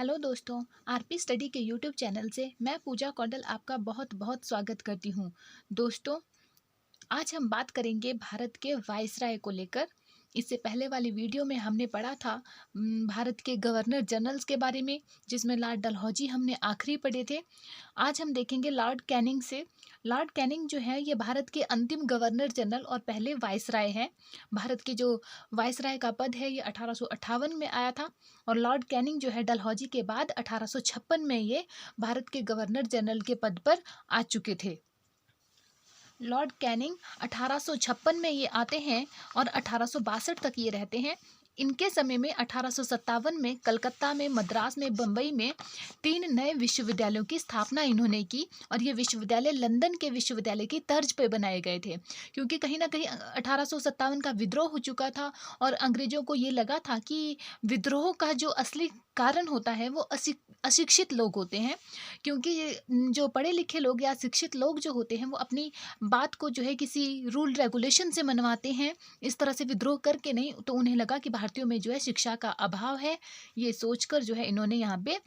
Hello दोस्तों। RP study के YouTube channel से मैं पूजा कौंडल आपका बहुत बहुत स्वागत करती हूँ। दोस्तों, आज हम बात करेंगे भारत के वायसराय को लेकर। इससे पहले वाली वीडियो में हमने पढ़ा था भारत के गवर्नर जनरल्स के बारे में, जिसमें लॉर्ड डलहौजी हमने आखिरी पढ़े थे। आज हम देखेंगे लॉर्ड कैनिंग से। लॉर्ड कैनिंग जो है ये भारत के अंतिम गवर्नर जनरल और पहले वायसराय हैं। भारत के जो वायसराय का पद है ये 1858 में आया था, और लॉर्ड कैनिंग जो है डलहौजी के बाद 1856 में ये भारत के गवर्नर जनरल के पद पर आ चुके थे। लॉर्ड कैनिंग 1856 में ये आते हैं और 1862 तक ये रहते हैं। इनके समय में 1857 में कलकत्ता में, मद्रास में, बम्बई में 3 नए विश्वविद्यालयों की स्थापना इन्होंने की, और ये विश्वविद्यालय लंदन के विश्वविद्यालय की तर्ज पे बनाए गए थे। क्योंकि कहीं ना कहीं 1857 का विद्रोह हो चुका था, और अंग्रेजों को ये लगा था कि विद्रोह का जो असली कारण होता है वो अशिक्षित लोग होते हैं। क्योंकि जो पढ़े लिखे लोग या शिक्षित लोग जो होते हैं वो अपनी बात को जो है किसी रूल रेगुलेशन से मनवाते हैं, इस तरह से विद्रोह करके नहीं। तो उन्हें लगा कि भारतीयों में जो है शिक्षा का अभाव है। ये सोचकर जो है इन्होंने यहाँ पे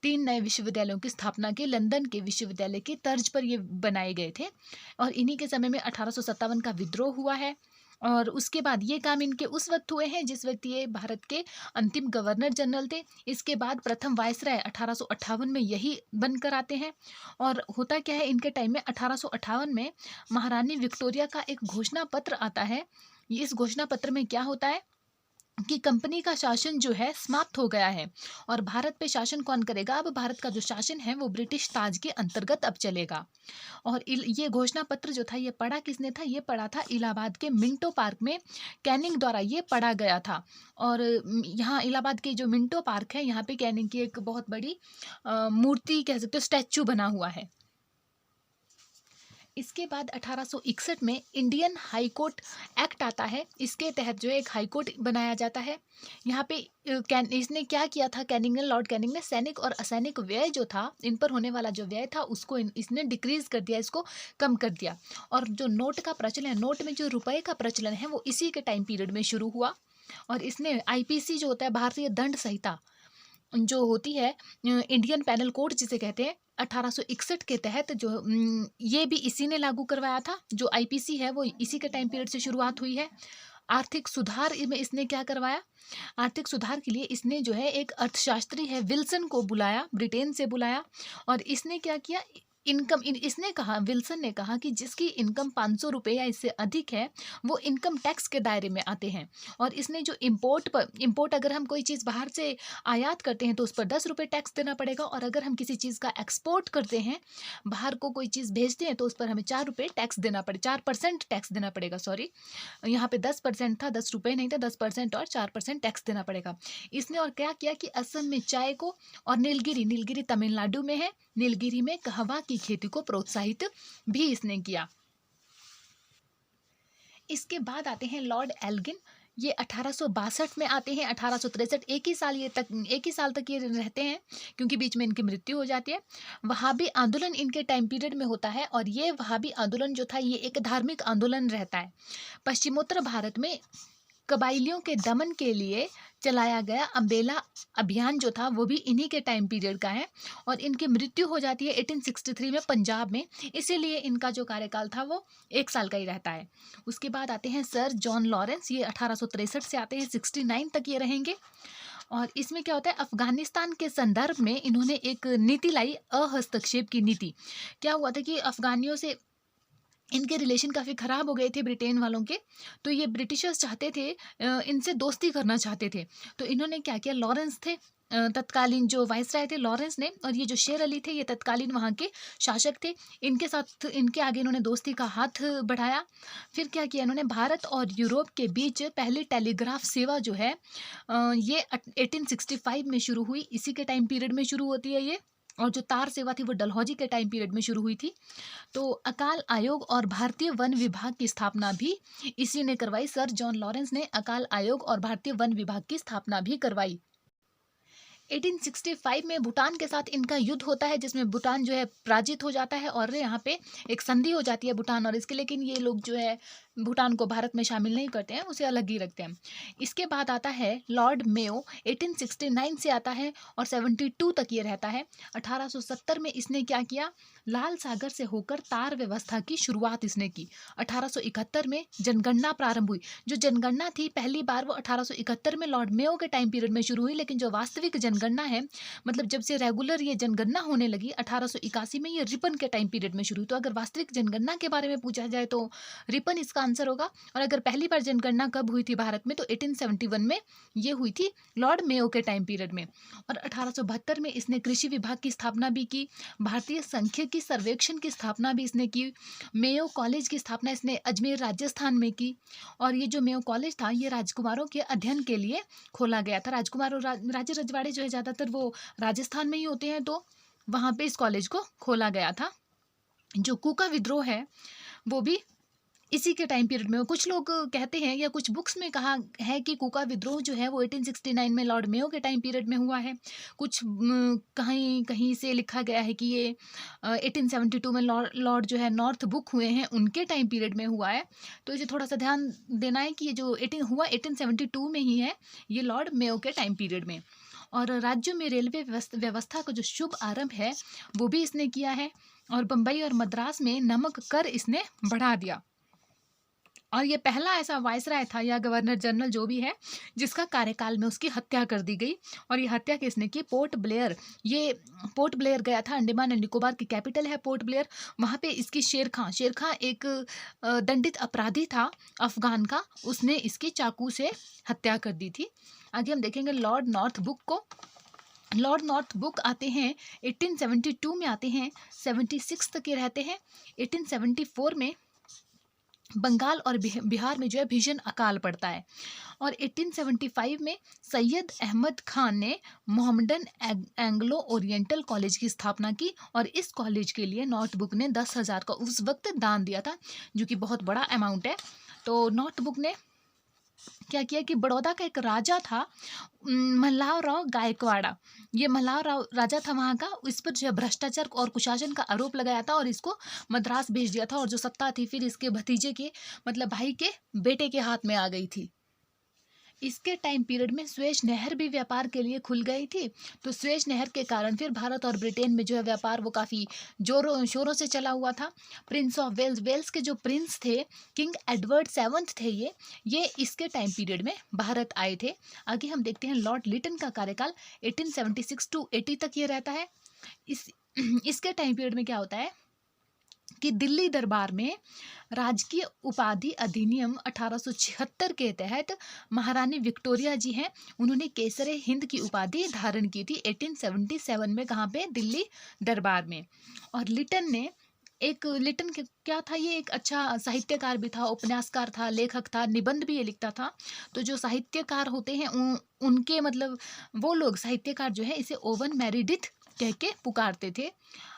3 नए विश्वविद्यालयों की स्थापना की, लंदन के विश्वविद्यालय की तर्ज पर ये बनाए गए थे। और इन्हीं के समय में 1857 का विद्रोह हुआ है, और उसके बाद ये काम इनके उस वक्त हुए हैं जिस वक्त ये भारत के अंतिम गवर्नर जनरल थे। इसके बाद प्रथम वायसराय 1858 में यही बनकर आते हैं। और होता क्या है, इनके टाइम में 1858 में महारानी विक्टोरिया का एक घोषणा पत्र आता है। इस घोषणा पत्र में क्या होता है कि कंपनी का शासन जो है समाप्त हो गया है, और भारत पे शासन कौन करेगा। अब भारत का जो शासन है वो ब्रिटिश ताज के अंतर्गत अब चलेगा। और ये घोषणा पत्र जो था ये पढ़ा किसने था, ये पढ़ा था इलाहाबाद के मिंटो पार्क में कैनिंग द्वारा ये पढ़ा गया था। और यहाँ इलाहाबाद के जो मिंटो पार्क है यहाँ पे कैनिंग की एक बहुत बड़ी मूर्ति कह सकते हो, स्टैचू बना हुआ है। इसके बाद 1861 में इंडियन हाई कोर्ट एक्ट आता है। इसके तहत जो है एक हाई कोर्ट बनाया जाता है। यहाँ पे इसने क्या किया था, कैनिंग ने, लॉर्ड कैनिंग ने सैनिक और असैनिक व्यय जो था, इन पर होने वाला जो व्यय था उसको इसने डिक्रीज कर दिया, इसको कम कर दिया। और जो नोट का प्रचलन है, नोट में जो रुपए का प्रचलन है वो इसी के टाइम पीरियड में शुरू हुआ। और इसने आईपीसी जो होता है, भारतीय दंड संहिता जो होती है, इंडियन पैनल कोड जिसे कहते हैं, 1861 के तहत जो ये भी इसी ने लागू करवाया था। जो आईपीसी है वो इसी के टाइम पीरियड से शुरुआत हुई है। आर्थिक सुधार में इसने क्या करवाया, आर्थिक सुधार के लिए इसने जो है एक अर्थशास्त्री है विल्सन को बुलाया, ब्रिटेन से बुलाया। और इसने क्या किया, इनकम इसने कहा, विल्सन ने कहा कि जिसकी इनकम 500 रुपये या इससे अधिक है वो इनकम टैक्स के दायरे में आते हैं। और इसने जो इम्पोर्ट अगर हम कोई चीज़ बाहर से आयात करते हैं तो उस पर 10 रुपये टैक्स देना पड़ेगा, और अगर हम किसी चीज़ का एक्सपोर्ट करते हैं, बाहर को कोई चीज़ भेजते हैं, तो उस पर हमें 4 रुपये टैक्स देना पड़े 4% टैक्स देना पड़ेगा। सॉरी, यहाँ पे 10% था, 10 रुपये नहीं था, 10% और 4% टैक्स देना पड़ेगा। इसने और क्या किया कि असम में चाय को, और नीलगिरी तमिलनाडु में है, नीलगिरी में कहवा की खेती को प्रोत्साहित भी इसने किया। इसके बाद आते हैं लॉर्ड एल्गिन। ये 1862 में आते हैं, 1863, एक ही साल तक ये रहते हैं, क्योंकि बीच में इनकी मृत्यु हो जाती है। वहाबी आंदोलन इनके टाइम पीरियड में होता है, और ये वहाबी आंदोलन जो था ये एक धार्मिक आंदोलन रहता है। पश्चिमोत्तर भारत में कबाइलियों के दमन के लिए चलाया गया अम्बेला अभियान जो था वो भी इन्हीं के टाइम पीरियड का है। और इनकी मृत्यु हो जाती है 1863 में पंजाब में, इसीलिए इनका जो कार्यकाल था वो 1 साल का ही रहता है। उसके बाद आते हैं सर जॉन लॉरेंस। ये 1863 से आते हैं, 69 तक ये रहेंगे। और इसमें क्या होता है, अफगानिस्तान के संदर्भ में इन्होंने एक नीति लाई, अहस्तक्षेप की नीति। क्या हुआ था कि अफगानियों से इनके रिलेशन काफ़ी ख़राब हो गए थे ब्रिटेन वालों के। तो ये ब्रिटिशर्स चाहते थे, इनसे दोस्ती करना चाहते थे। तो इन्होंने क्या किया, लॉरेंस थे तत्कालीन जो वाइसराय थे, लॉरेंस ने, और ये जो शेर अली थे ये तत्कालीन वहाँ के शासक थे, इनके साथ इनके आगे इन्होंने दोस्ती का हाथ बढ़ाया। फिर क्या किया इन्होंने, भारत और यूरोप के बीच पहली टेलीग्राफ सेवा जो है ये 1865 में शुरू हुई, इसी के टाइम पीरियड में शुरू होती है ये। और जो तार सेवा थी वो डलहौजी के टाइम पीरियड में शुरू हुई थी। तो अकाल आयोग और भारतीय वन विभाग की स्थापना भी इसी ने करवाई। सर जॉन लॉरेंस ने अकाल आयोग और भारतीय वन विभाग की स्थापना भी करवाई। 1865 में भूटान के साथ इनका युद्ध होता है, जिसमें भूटान जो है पराजित हो जाता है, और यहाँ पे एक संधि हो जाती है भूटान और इसके। लेकिन ये लोग जो है भूटान को भारत में शामिल नहीं करते हैं, उसे अलग ही रखते हैं। इसके बाद आता है लॉर्ड मेयो, 1869 से आता है और 72 तक ये रहता है। 1870 में इसने क्या किया, लाल सागर से होकर तार व्यवस्था की शुरुआत इसने की। 1871 में जनगणना प्रारंभ हुई। जो जनगणना थी पहली बार वो 1871 में लॉर्ड मेयो के टाइम पीरियड में शुरू हुई, लेकिन जो वास्तविक जनगणना है, मतलब जब से रेगुलर ये जनगणना होने लगी 1881 में, ये रिपन के टाइम पीरियड में शुरू हुई। तो अगर वास्तविक जनगणना के बारे में पूछा जाए तो रिपन इसका आंसर होगा। और अगर पहली बार जनगणना कब हुई थी भारत में, तो 1871 में ये हुई थी लॉर्ड मेयो के टाइम पीरियड में। और 1872 में इसने कृषि विभाग की स्थापना भी की, भारतीय सांख्यिकी सर्वेक्षण की स्थापना भी इसने की, मेयो कॉलेज की स्थापना इसने अजमेर राजस्थान में की। और ये जो मेयो कॉलेज था ये राजकुमारों के अध्ययन के लिए खोला गया था। राजकुमार और राजे रजवाड़े जो है ज़्यादातर वो राजस्थान में ही होते हैं, तो वहाँ पे इस कॉलेज को खोला गया था। जो कूका विद्रोह है वो भी इसी के टाइम पीरियड में। कुछ लोग कहते हैं या कुछ बुक्स में कहा है कि कूका विद्रोह जो है वो 1869 में लॉर्ड मेयो के टाइम पीरियड में हुआ है। कुछ कहीं कहीं से लिखा गया है कि ये 1872 में लॉर्ड जो है नॉर्थ बुक हुए हैं उनके टाइम पीरियड में हुआ है। तो इसे थोड़ा सा ध्यान देना है कि ये जो 1872 में ही है, ये लॉर्ड मेयो के टाइम पीरियड में। और राज्यों में रेलवे व्यवस्था का जो शुभ आरंभ है वो भी इसने किया है। और बम्बई और मद्रास में नमक कर इसने बढ़ा दिया। और ये पहला ऐसा वायसराय था या गवर्नर जनरल जो भी है जिसका कार्यकाल में उसकी हत्या कर दी गई। और ये हत्या किसने की, पोर्ट ब्लेयर। ये पोर्ट ब्लेयर गया था, अंडमान एंड निकोबार की कैपिटल है पोर्ट ब्लेयर। वहाँ पे इसकी शेर खां एक दंडित अपराधी था अफगान का, उसने इसकी चाकू से हत्या कर दी थी। आगे हम देखेंगे लॉर्ड नॉर्थ बुक को। लॉर्ड नॉर्थ बुक आते हैं 1872 में आते हैं, 76 तक ये रहते हैं। 1874 में बंगाल और बिहार में जो है भीषण अकाल पड़ता है। और 1875 में सैयद अहमद खान ने मोहम्मदन एंग्लो ओरिएंटल कॉलेज की स्थापना की। और इस कॉलेज के लिए नॉर्थ बुक ने 10,000 का उस वक्त दान दिया था, जो कि बहुत बड़ा अमाउंट है। तो नॉर्थ बुक ने क्या किया कि बड़ौदा का एक राजा था मल्हार राव गायकवाड़ा, ये मल्हार राव राजा था वहाँ का। इस पर जो है भ्रष्टाचार और कुशासन का आरोप लगाया था और इसको मद्रास भेज दिया था। और जो सत्ता थी फिर इसके भतीजे के, मतलब भाई के बेटे के हाथ में आ गई थी। इसके टाइम पीरियड में स्वेज नहर भी व्यापार के लिए खुल गई थी। तो स्वेज नहर के कारण फिर भारत और ब्रिटेन में जो है व्यापार वो काफ़ी जोरों शोरों से चला हुआ था। प्रिंस ऑफ वेल्स, वेल्स के जो प्रिंस थे किंग एडवर्ड 7 थे, ये इसके टाइम पीरियड में भारत आए थे। आगे हम देखते हैं लॉर्ड लिटन का कार्यकाल 1876 टू 80 तक ये रहता है। इसके टाइम पीरियड में क्या होता है कि दिल्ली दरबार में राजकीय उपाधि अधिनियम 1876 के तहत महारानी विक्टोरिया जी हैं, उन्होंने केसरे हिंद की उपाधि धारण की थी 1877 में। कहाँ पे, दिल्ली दरबार में। और लिटन क्या था, ये एक अच्छा साहित्यकार भी था, उपन्यासकार था, लेखक था, निबंध भी ये लिखता था। तो जो साहित्यकार होते हैं उनके मतलब वो लोग साहित्यकार जो है इसे ओवन मेरिडिथ कह के पुकारते थे।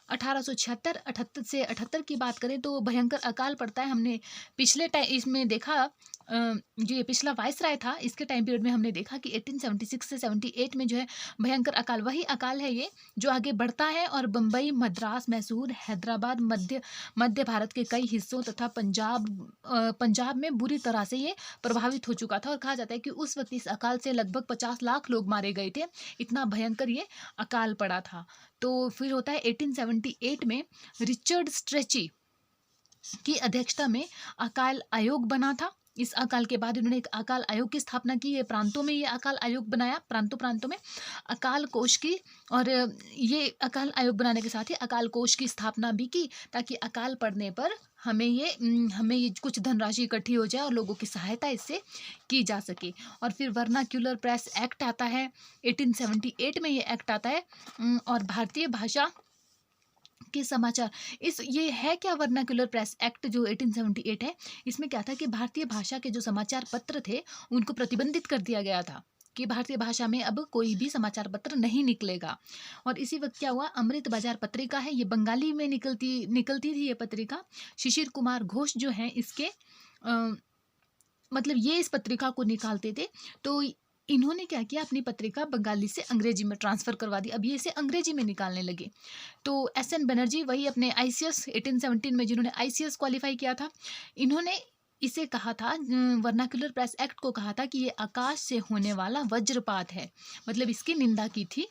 1876 78 से 78 की बात करें तो भयंकर अकाल पड़ता है। हमने पिछले टाइम इसमें देखा जो ये पिछला वायसराय था इसके टाइम पीरियड में हमने देखा कि 1876 से 78 में जो है भयंकर अकाल, वही अकाल है ये जो आगे बढ़ता है और बम्बई, मद्रास, मैसूर, हैदराबाद, मध्य भारत के कई हिस्सों तथा पंजाब में बुरी तरह से ये प्रभावित हो चुका था। और कहा जाता है कि उस वक्त इस अकाल से लगभग 50 लाख लोग मारे गए थे, इतना भयंकर ये अकाल पड़ा था। तो फिर होता है 1878 में रिचर्ड स्ट्रेची की अध्यक्षता में अकाल आयोग बना था। इस अकाल के बाद इन्होंने एक अकाल आयोग की स्थापना की। ये प्रांतों में ये अकाल आयोग बनाया, प्रांतों में अकाल कोष की। और ये अकाल आयोग बनाने के साथ ही अकाल कोष की स्थापना भी की, ताकि अकाल पड़ने पर हमें ये कुछ धनराशि इकट्ठी हो जाए और लोगों की सहायता इससे की जा सके। और फिर वर्नाक्यूलर प्रेस एक्ट आता है 1878 में, ये एक्ट आता है। और भारतीय भाषा के समाचार, ये है क्या वर्नाक्यूलर प्रेस एक्ट जो 1878 है, इसमें क्या था कि भारतीय भाषा के जो समाचार पत्र थे उनको प्रतिबंधित कर दिया गया था कि भारतीय भाषा में अब कोई भी समाचार पत्र नहीं निकलेगा। और इसी वक्त क्या हुआ, अमृत बाजार पत्रिका है, ये बंगाली में निकलती थी ये पत्रिका। शिशिर कुमार घोष जो हैं इसके मतलब ये इस पत्रिका को निकालते थे। तो इन्होंने क्या किया, अपनी पत्रिका बंगाली से अंग्रेजी में ट्रांसफ़र करवा दी। अब ये इसे अंग्रेजी में निकालने लगे। तो एस एन बनर्जी, वही अपने ICS 1817 में जिन्होंने ICS क्वालिफाई किया था, इन्होंने इसे कहा था, वर्नाक्युलर प्रेस एक्ट को कहा था कि ये आकाश से होने वाला वज्रपात है, मतलब इसकी निंदा की थी।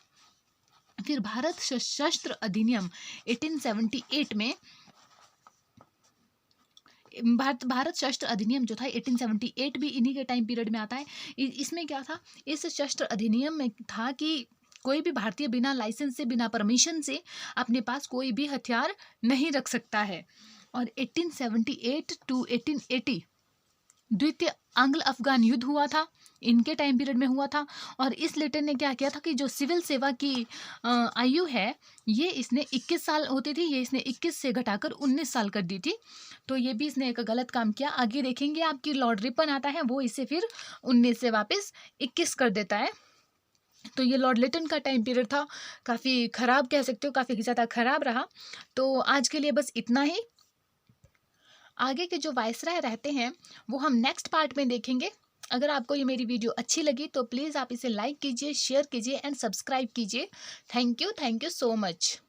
फिर भारत सशस्त्र अधिनियम 1878 में, भारत शस्त्र अधिनियम जो था 1878 भी इन्हीं के टाइम पीरियड में आता है। इसमें क्या था, इस शस्त्र अधिनियम में था कि कोई भी भारतीय बिना लाइसेंस से, बिना परमिशन से अपने पास कोई भी हथियार नहीं रख सकता है। और 1878 टू 1880 द्वितीय आंग्ल अफगान युद्ध हुआ था, इनके टाइम पीरियड में हुआ था। और इस लेटर ने क्या किया था कि जो सिविल सेवा की आयु है, ये इसने 21 साल होती थी, ये इसने 21 से घटाकर 19 साल कर दी थी। तो ये भी इसने एक गलत काम किया। आगे देखेंगे आपकी लॉर्ड रिपन आता है, वो इसे फिर 19 से वापस 21 कर देता है। तो ये लॉर्ड लिटन का टाइम पीरियड था, काफ़ी ख़राब कह सकते हो, काफ़ी ज़्यादा ख़राब रहा। तो आज के लिए बस इतना ही। आगे के जो वायसराय रहते हैं वो हम नेक्स्ट पार्ट में देखेंगे। अगर आपको ये मेरी वीडियो अच्छी लगी तो प्लीज़ आप इसे लाइक कीजिए, शेयर कीजिए एंड सब्सक्राइब कीजिए। Thank you so much.